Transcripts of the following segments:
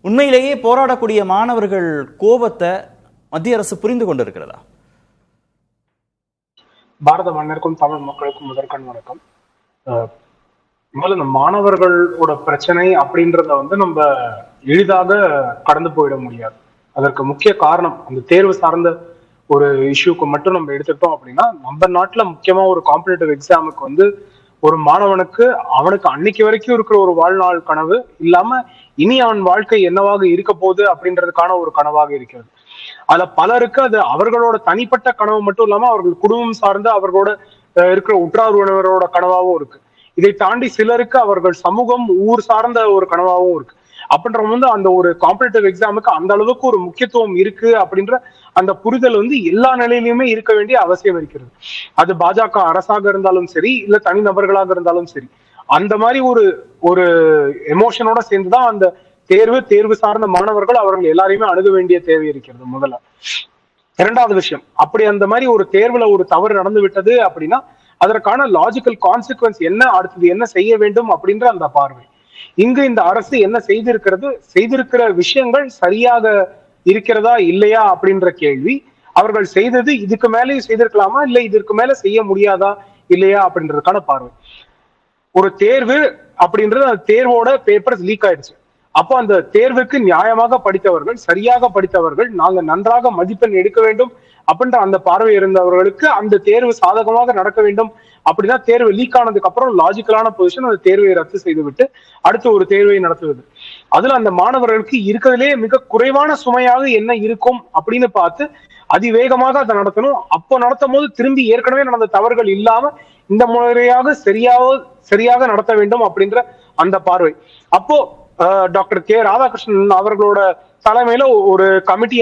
உண்மையிலேயே போராடக்கூடிய மாணவர்கள் கோபத்தை மத்திய அரசு புரிந்து கொண்டிருக்கிறதா? பாரத மன்னருக்கும் தமிழ் மக்களுக்கும் முதற்கண் வணக்கம். முதல்ல இந்த மாணவர்களோட பிரச்சனை அப்படின்றத நம்ம எளிதாக கடந்து போயிட முடியாது. அதற்கு முக்கிய காரணம் அந்த தேர்வு சார்ந்த ஒரு இஷ்யூக்கு மட்டும் நம்ம எடுத்துக்கிட்டோம் அப்படின்னா, நம்ம நாட்டுல முக்கியமா ஒரு காம்படிட்டிவ் எக்ஸாமுக்கு ஒரு மாணவனுக்கு அவனுக்கு அன்னைக்கு வரைக்கும் இருக்கிற ஒரு வாழ்நாள் கனவு இல்லாம இனி அவன் வாழ்க்கை என்னவாக இருக்க போகுது அப்படின்றதுக்கான ஒரு கனவாக இருக்கிறது. அதுல பலருக்கு அது அவர்களோட தனிப்பட்ட கனவு மட்டும் இல்லாம அவர்கள் குடும்பம் சார்ந்த அவர்களோட இருக்கிற உற்றார் உறவினரோட கனவாகவும் இருக்கு. இதை தாண்டி சிலருக்கு அவர்கள் சமூகம் ஊர் சார்ந்த ஒரு கனவாகவும் இருக்கு. அப்படின்ற அந்த ஒரு காம்படிட்டிவ் எக்ஸாமுக்கு அந்த அளவுக்கு ஒரு முக்கியத்துவம் இருக்கு அப்படின்ற அந்த புரிதல் எல்லா நிலையிலுமே இருக்க வேண்டிய அவசியம் இருக்கிறது. அது பாஜக அரசாக இருந்தாலும் சரி, இல்ல தனிநபர்களாக இருந்தாலும் சரி, அந்த மாதிரி ஒரு ஒரு எமோஷனோட சேர்ந்துதான் அந்த தேர்வு சார்ந்த மாணவர்கள் அவர்கள் எல்லாரையுமே அணுக வேண்டிய தேவை இருக்கிறது. முதல்ல இரண்டாவது விஷயம், அப்படி அந்த மாதிரி ஒரு தேர்வுல ஒரு தவறு நடந்து விட்டது அப்படின்னா அதற்கான லாஜிக்கல் கான்சிக்வன்ஸ் என்ன, அடுத்தது என்ன செய்ய வேண்டும் அப்படின்ற அந்த பார்வை. இங்கு இந்த அரசு என்ன செய்திருக்கிற விஷயங்கள் சரியாக இருக்கிறதா இல்லையா அப்படின்ற கேள்வி, அவர்கள் செய்தது இதுக்கு மேலேயும் செய்திருக்கலாமா, இல்ல இதற்கு மேல செய்ய முடியாதா இல்லையா அப்படின்றதுக்கான பார்வை. ஒரு தேர்வு அப்படின்றது அந்த தேர்வோட பேப்பர்ஸ் லீக் ஆயிடுச்சு. அப்போ அந்த தேர்வுக்கு நியாயமாக படித்தவர்கள், சரியாக படித்தவர்கள், நாங்க நன்றாக மதிப்பெண் எடுக்க வேண்டும் அப்படின்ற அந்த பார்வை இருந்தவர்களுக்கு அந்த தேர்வு சாதகமாக நடக்க வேண்டும் அப்படின்னா தேர்வு லீக் ஆனதுக்கு அப்புறம் லாஜிக்கலான பொசிஷன் அந்த தேர்வை ரத்து செய்து விட்டு அடுத்த ஒரு தேர்வை நடத்துவது. அதுல அந்த மாணவர்களுக்கு இருக்கிறதுலே மிக குறைவான சுமையாக என்ன இருக்கும் அப்படின்னு பார்த்து அதிவேகமாக அதை நடத்தணும். அப்போ நடத்தும் போது திரும்பி ஏற்கனவே நடந்த தவறுகள் இல்லாம இந்த முறையாக சரியாக நடத்த வேண்டும் அப்படின்ற அந்த பார்வை. அப்போ டாக்டர் கே ராதாகிருஷ்ணன் அவர்களோட தலைமையில ஒரு கமிட்டி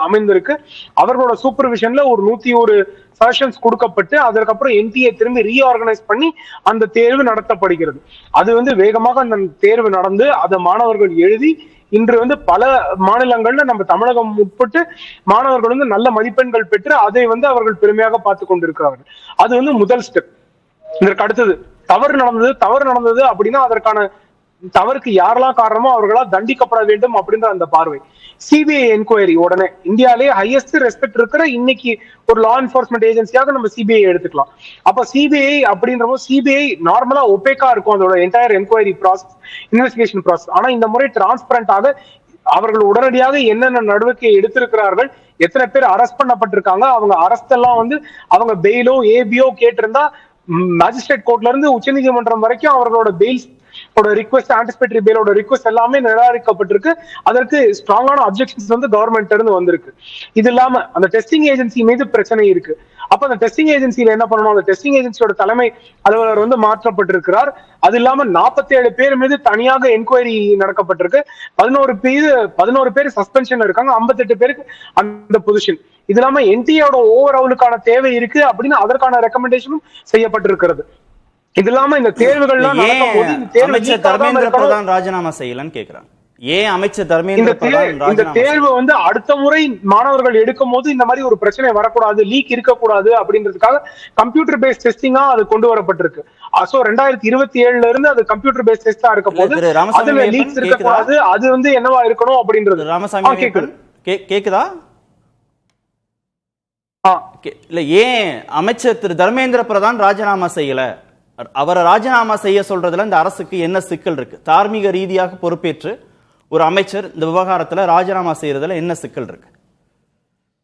அமைந்திருக்கு. அவர்களோட சூப்பர்விஷன்ல ஒரு 101 சஜஷன்ஸ் கொடுக்கப்பட்டு அதற்கப்புறம் என்டிஏ திரும்பி ரீஆர்கனைஸ் பண்ணி அந்த தேர்வு நடத்தப்படுகிறது. அது வேகமாக அந்த தேர்வு நடந்து அதை மாணவர்கள் எழுதி இன்று பல மாநிலங்கள்ல நம்ம தமிழகம் உட்பட்டு மாணவர்கள் நல்ல மதிப்பெண்கள் பெற்று அதை அவர்கள் பெருமையாக பார்த்து கொண்டிருக்கிறார்கள். அது முதல் ஸ்டெப். இதற்கு அடுத்தது தவறு நடந்தது அப்படின்னா அதற்கான தவறுக்கு யாரெல்லாம் காரணமோ அவர்களால் தண்டிக்கப்பட வேண்டும் அப்படின்ற அந்த பார்வை. சிபிஐ என்கொயரி உடனே இந்தியாலே ஹையஸ்ட் ரெஸ்பெக்ட் இருக்கிற இன்னைக்கு ஒரு லா என்ஃபோர்ஸ்மெண்ட் ஏஜென்சியாக நம்ம சிபிஐ எடுத்துக்கலாம். அப்ப சிபிஐ அப்படின்றப்போ சிபிஐ நார்மலா ஒபேக்கா இருக்கும் அதோட entire enquiry process, investigation process. ஆனா இந்த முறை டிரான்ஸ்பரண்டாக அவர்கள் உடனடியாக என்னென்ன நடவடிக்கை எடுத்திருக்கிறார்கள், எத்தனை பேர் அரெஸ்ட் பண்ணப்பட்டிருக்காங்க, அவங்க அரெஸ்ட் எல்லாம் அவங்க பெயிலோ ஏபியோ கேட்டிருந்தா மேஜிஸ்ட்ரேட் கோர்ட்ல இருந்து உச்சநீதிமன்றம் வரைக்கும் அவர்களோட பெயில்ஸ் ரிக்வெஸ்ட், ஆன்டிசிபேட்டரி பெயிலோட ரிக்வெஸ்ட் எல்லாமே நிராகரிக்கப்பட்டிருக்கு. அதற்கு ஸ்ட்ராங்கான அப்ஜெக்ஷன்ஸ் கவர்மெண்ட் இருந்து வந்திருக்கு. இது இல்லாம அந்த டெஸ்டிங் ஏஜென்சி மீது பிரச்சனை இருக்கு. அப்ப அந்த டெஸ்டிங் ஏஜென்சியில என்ன பண்ணணும், அந்த டெஸ்டிங் ஏஜென்சியோட தலைமை அலுவலர் மாற்றப்பட்டிருக்கிறார். அது இல்லாம 47 பேர் மீது தனியாக என்கொயரி நடக்கப்பட்டிருக்கு. 11 பேர் சஸ்பென்ஷன் இருக்காங்க, 58 பேருக்கு அந்த பொசிஷன். இது இல்லாம என்டிஏட ஓவர் ஆலுக்கான தேவை இருக்கு அப்படின்னு அதற்கான ரெக்கமெண்டேஷனும் செய்யப்பட்டிருக்கிறது. இது இல்லாம இந்த தேர்வுகள்லாம் நடக்கும்போது அமைச்சர் தர்மேந்திர பிரதான் ராஜினாமா செய்யலன்னு கேக்குறாங்க. ஏன் அமைச்சர் தர்மேந்திர பிரதான் இந்த தேர்வு அடுத்த முறை மாணவர்கள் எடுக்கும் போது இந்த மாதிரி ஒரு பிரச்சனை வரக்கூடாது, லீக் இருக்கக்கூடாது அப்படின்றதுக்காக கம்ப்யூட்டர் பேஸ்ட் டெஸ்டிங்கா அது கொண்டு வரப்பட்டிருக்கு. சோ 2027ல இருந்து அது கம்ப்யூட்டர் பேஸ்ட் டெஸ்டா இருக்க போது அதுல லீக்ஸ் இருக்கக்கூடாது. அது என்னவா இருக்கணும் அப்படின்றது. ராமசாமி கேக்குதா? இல்ல, ஏன் அமைச்சர் திரு தர்மேந்திர பிரதான் ராஜினாமா செய்யல? அவரை ராஜினாமா செய்ய சொல்றதுல இந்த அரசுக்கு என்ன சிக்கல் இருக்கு? தார்மீக ரீதியாக பொறுப்பேற்று ஒரு அமைச்சர் இந்த விவகாரத்துல ராஜினாமா செய்யறதுல என்ன சிக்கல் இருக்கு?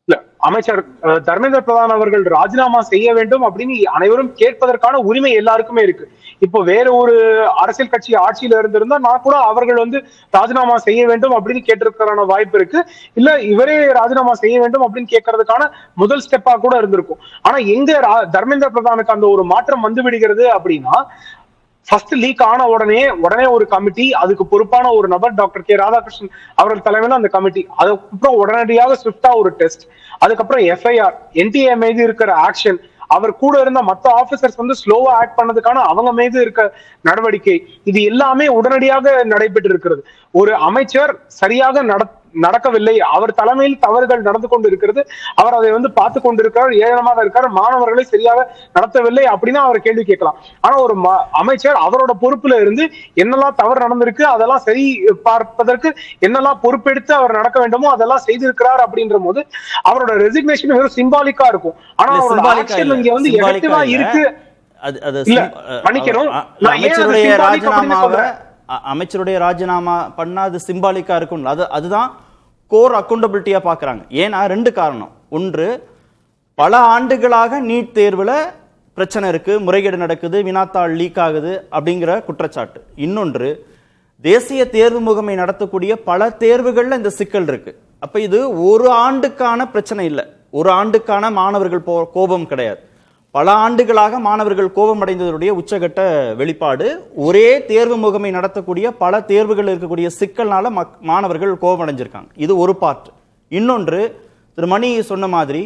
இல்ல, அமைச்சர் தர்மேந்திர பிரதான் அவர்கள் ராஜினாமா செய்ய வேண்டும் அப்படின்னு அனைவரும் கேட்பதற்கான உரிமை எல்லாருக்குமே இருக்கு. இப்போ வேற ஒரு அரசியல் கட்சி ஆட்சியில இருந்திருந்தா நான் கூட அவர்கள் ராஜினாமா செய்ய வேண்டும் அப்படின்னு கேட்டிருக்கிறதான வாய்ப்பு இருக்கு. இல்ல இவரே ராஜினாமா செய்ய வேண்டும் அப்படின்னு கேட்கறதுக்கான முதல் ஸ்டெப்பா கூட இருந்திருக்கும். ஆனா எங்க தர்மேந்திர பிரதானுக்கு அந்த ஒரு மாற்றம் விடுகிறது அப்படின்னா, ஃபர்ஸ்ட் லீக் ஆன உடனே ஒரு கமிட்டி, அதுக்கு பொறுப்பான ஒரு நபர் டாக்டர் கே ராதாகிருஷ்ணன் அவர்கள் தலைமையில அந்த கமிட்டி, அதுக்கப்புறம் உடனடியாக ஸ்விஃப்டா ஒரு டெஸ்ட், அதுக்கப்புறம் எஃப்ஐஆர், என்டிஏ மீது இருக்கிற ஆக்ஷன், அவர் கூட இருந்த மற்ற ஆபீசர்ஸ் ஸ்லோவா ஆக்ட் பண்ணதுக்கான அவங்க மீது இருக்க நடவடிக்கை, இது எல்லாமே உடனடியாக நடைபெற்று இருக்கிறது. ஒரு அமைச்சர் சரியாக நடக்கவில்லை, அவர் தலைமையில் தவறுகள் நடந்து கொண்டு இருக்கிறது, அவர் அதை வந்து பார்த்து கொண்டிருக்கிறார், ஏளனமாக இருக்கார், மாணவர்களை சரியாக நடத்தவில்லை அப்படின்னா அவர் கேள்வி கேட்கலாம். ஆனா ஒரு அமைச்சர் அவரோட பொறுப்புல இருந்து என்னெல்லாம் தவறு நடந்திருக்கு அதெல்லாம் சரி பார்ப்பதற்கு என்னெல்லாம் பொறுப்பெடுத்து அவர் நடக்க வேண்டுமோ அதெல்லாம் செய்திருக்கிறார் அப்படின்ற போது அவரோட ரெசிக்னேஷன் வெறும் சிம்பாலிக்கா இருக்கும். ஆனா அவரோட ஆக்ஷன் இங்க வந்து எஃபெக்டிவா இருக்கு. மன்னிக்கணும், அமைச்சருடைய ராஜினாமா பண்ணா அது சிம்பாலிக்கா இருக்கும். அதுதான் கோர் அக்கௌண்டபிலிட்டியா பாக்குறாங்க. ஏன்னா ரெண்டு காரணம். ஒன்று, பல ஆண்டுகளாக நீட் தேர்வுல பிரச்சனை இருக்கு, முறைகேடு நடக்குது, வினாத்தாள் லீக் ஆகுது அப்படிங்கிற குற்றச்சாட்டு. இன்னொன்று, தேசிய தேர்வு முகமை நடத்தக்கூடிய பல தேர்வுகள்ல இந்த சிக்கல் இருக்கு. அப்ப இது ஒரு ஆண்டுக்கான பிரச்சனை இல்லை, ஒரு ஆண்டுக்கான மாணவர்கள் கோபம் கிடையாது. பல ஆண்டுகளாக மாணவர்கள் கோபம் அடைந்ததுடைய உச்சகட்ட வெளிப்பாடு. ஒரே தேர்வு முகமை நடத்தக்கூடிய பல தேர்வுகள் இருக்கக்கூடிய சிக்கல்னால மாணவர்கள் கோபம் அடைஞ்சிருக்காங்க. இது ஒரு பார்ட். இன்னொன்று, திரு மணி சொன்ன மாதிரி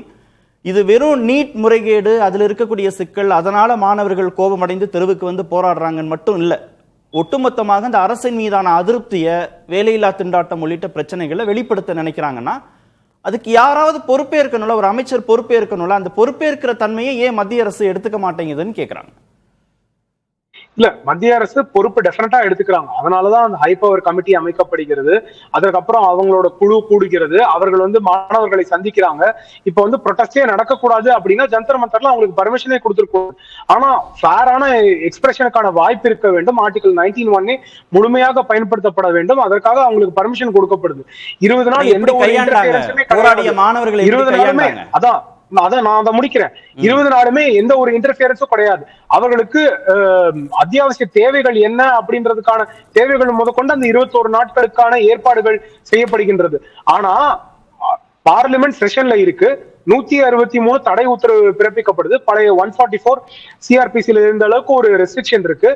இது வெறும் நீட் முறைகேடு, அதுல இருக்கக்கூடிய சிக்கல், அதனால மாணவர்கள் கோபம் அடைந்து தெருவுக்கு வந்து போராடுறாங்கன்னு மட்டும் இல்லை. ஒட்டுமொத்தமாக இந்த அரசின் மீதான அதிருப்தியை, வேலையில்லா திண்டாட்டம் உள்ளிட்ட பிரச்சனைகளை வெளிப்படுத்த நினைக்கிறாங்கன்னா அதுக்கு யாராவது பொறுப்பேற்கணும்ல, ஒரு அமைச்சர் பொறுப்பேற்கணும்ல. அந்த பொறுப்பேற்கிற தன்மையை ஏன் மத்திய அரசு எடுத்துக்க மாட்டேங்குதுன்னு கேட்கிறாங்க. இல்ல, மத்திய அரசு பொறுப்பு டெஃபினட்டா எடுத்துக்கிறாங்க. அதனாலதான் அந்த ஹை பவர் கமிட்டி அமைக்கப்படுகிறது. அதுக்கப்புறம் அவங்களோட குழு கூடுகிறது. அவர்கள் வந்து மாணவர்களை சந்திக்கிறாங்க. இப்ப வந்து ப்ரொடெஸ்டே நடக்கக்கூடாது அப்படின்னா ஜந்தர் மந்தர்ல அவங்களுக்கு பர்மிஷனே கொடுத்துருக்கோம். ஆனா ஃபேரான எக்ஸ்பிரஷனுக்கான வாய்ப்பு இருக்க வேண்டும். ஆர்டிகல் 19(1) முழுமையாக பயன்படுத்தப்பட வேண்டும். அதற்காக அவங்களுக்கு பர்மிஷன் கொடுக்கப்படுது. 20 நாள் எந்த ஒரு இன்டர்ஃபியரன்ஸுமே கிடையாது. மாணவர்கள் 20 நாளுமே அதான் நான் அதை முடிக்கிறேன். 20 நாளுமே எந்த ஒரு இன்டர்ஃபியரன்ஸும் கிடையாது. அவர்களுக்கு அத்தியாவசிய தேவைகள் என்ன அப்படின்றதுக்கான தேவைகள் முதற்கொண்டு அந்த 21 நாட்களுக்கான ஏற்பாடுகள் செய்யப்படுகின்றது. ஆனா பார்லிமெண்ட் செஷன்ல இருக்கு, 163 தடை உத்தரவு பிறப்பிக்கப்படுது. பழைய 144 சிஆர்பிசில இருந்த அளவுக்கு ஒரு ரெஸ்ட்ரிக்ஷன் இருக்கு.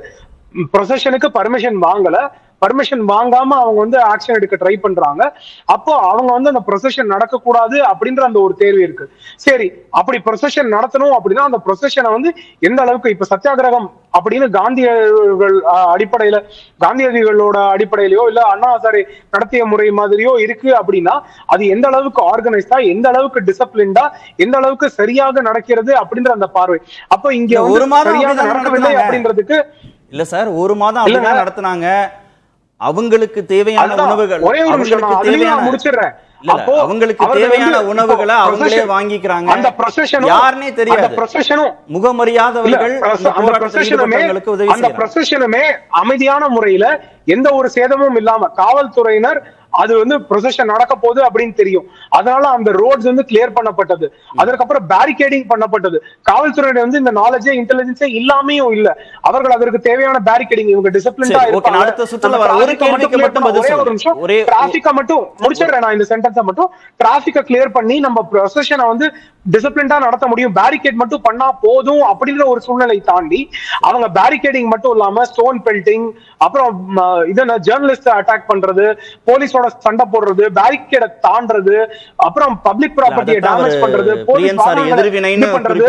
ப்ரொசஷனுக்கு பர்மிஷன் வாங்கல, பர்மிஷன் வாங்காம அவங்க வந்து ஆக்ஷன் எடுக்க ட்ரை பண்றாங்க. அப்போ அவங்க வந்து அந்த ப்ரொசஷன் நடக்கக்கூடாது அப்படின்ற அந்த ஒரு தேர்வு இருக்கு. சரி, அப்படி ப்ரொசஷன் நடத்தணும் அப்படின்னா அந்த ப்ரொசஷனை வந்து எந்த அளவுக்கு, இப்ப சத்தியாகிரகம் அப்படின்னு காந்தியர்கள் அடிப்படையில, காந்தியடிகளோட அடிப்படையிலயோ இல்ல அண்ணா ஹசாரே நடத்திய முறை மாதிரியோ இருக்கு அப்படின்னா அது எந்த அளவுக்கு ஆர்கனைஸ்டா, எந்த அளவுக்கு டிசிப்ளின்டா, எந்த அளவுக்கு சரியாக நடக்கிறது அப்படின்ற அந்த பார்வை. அப்ப இங்க ஒரு சரியாக நடக்கவில்லை அப்படின்றதுக்கு இல்ல சார், ஒரு மாதம் அப்படிதான் நடத்தினாங்க. அவங்களுக்கு தேவையான உணவுகள், அவங்களுக்கு தேவையான உணவுகளை அவங்களே வாங்கிக்கிறாங்க. அந்த ப்ரொசஷனும் யாருனே தெரியாது, அந்த ப்ரொசஷனும் முகமரியாதவர்கள் அந்த ப்ரொசஷனுமே அமைதியான முறையில எந்த ஒரு சேதமும் இல்லாம காவல்துறையினர் அது வந்து ப்ரொசஷன் நடக்க போகுது அப்படின்னு தெரியும். அதனால அந்த ரோட்ஸ் வந்து கிளியர் பண்ணப்பட்டது. அதற்கப்புறம் பேரிகேடிங் பண்ணப்பட்டது. காவல்துறையினர் வந்து இந்த நாலேஜே இன்டெலிஜென்ஸே இல்லாமையும் இல்ல, அவர்கள் அதற்கு தேவையான பேரிகேடிங், இவங்க டிசிப்ளினா இருப்பாங்க. டிராபிக்க மட்டும் முடிச்சிடுறேன் நான் இந்த சென்டென்ஸை மட்டும். டிராபிக்க கிளியர் பண்ணி நம்ம ப்ரொசஷனை வந்து டிசிப்ளினா நடத்த முடியும், பேரிகேட் மட்டும் பண்ணா போதும் அப்படின்ற ஒரு சூழ்நிலை தாண்டி அவங்க பேரிகேடிங் மட்டும் இல்லாம ஸ்டோன் பெல்டிங், அப்புறம் இதென்ன ஜேர்னலிஸ்ட் அட்டாக் பண்றது, போலீஸோட சண்டை போடுறது, பேரிகேட தாண்டறது, அப்புறம் பப்ளிக் ப்ராப்பர்ட்டியை டேமேஜ் பண்றது, போலீஸ் பண்றது,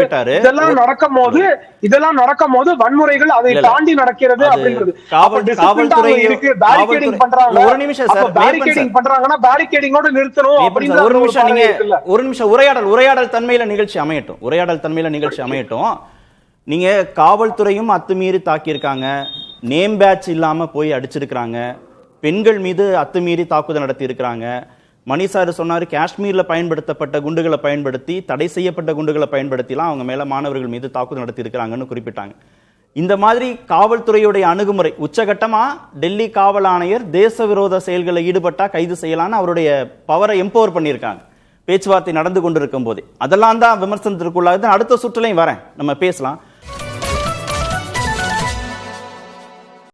இதெல்லாம் நடக்கும் போது வன்முறைகள் அதை தாண்டி நடக்கிறது அப்படிங்கிறது. காவல்துறை இருக்கு, பேரிகேடிங் பண்றாங்க. ஒரு நிமிஷம் சார், பேரிகேடிங் பண்றாங்கன்னா பேரிகேடிங்கோட நிறுத்தணும் அப்படிங்கிற ஒரு நிமிஷம் உரையாடல் தன்மையில நிகழ்ச்சி அமையட்டும். நீங்க காவல்துறையும் அத்துமீறி தாக்கியிருக்காங்க, நேம் பேட்ச் இல்லாம போய் அடிச்சிருக்காங்க, பெண்கள் மீது அத்துமீறி தாக்குதல் நடத்தி இருக்கிறாங்க. மணி சார் சொன்னாரு, காஷ்மீர்ல பயன்படுத்தப்பட்ட குண்டுகளை பயன்படுத்தி, தடை செய்யப்பட்ட குண்டுகளை பயன்படுத்திலாம் அவங்க மேல மாணவர்கள் மீது தாக்குதல் நடத்தி இருக்கிறாங்கன்னு குறிப்பிட்டாங்க. இந்த மாதிரி காவல்துறையுடைய அணுகுமுறை உச்சகட்டமா டெல்லி காவல் ஆணையர் தேச விரோத செயல்களை ஈடுபட்டா கைது செய்யலான்னு அவருடைய பவரை எம்பவர் பண்ணியிருக்காங்க பேச்சுவார்த்தை நடந்து கொண்டிருக்கும் போதே. அதெல்லாம் தான் விமர்சனத்திற்குள்ளாக. அடுத்த சுற்றுலையும் வரேன், நம்ம பேசலாம்.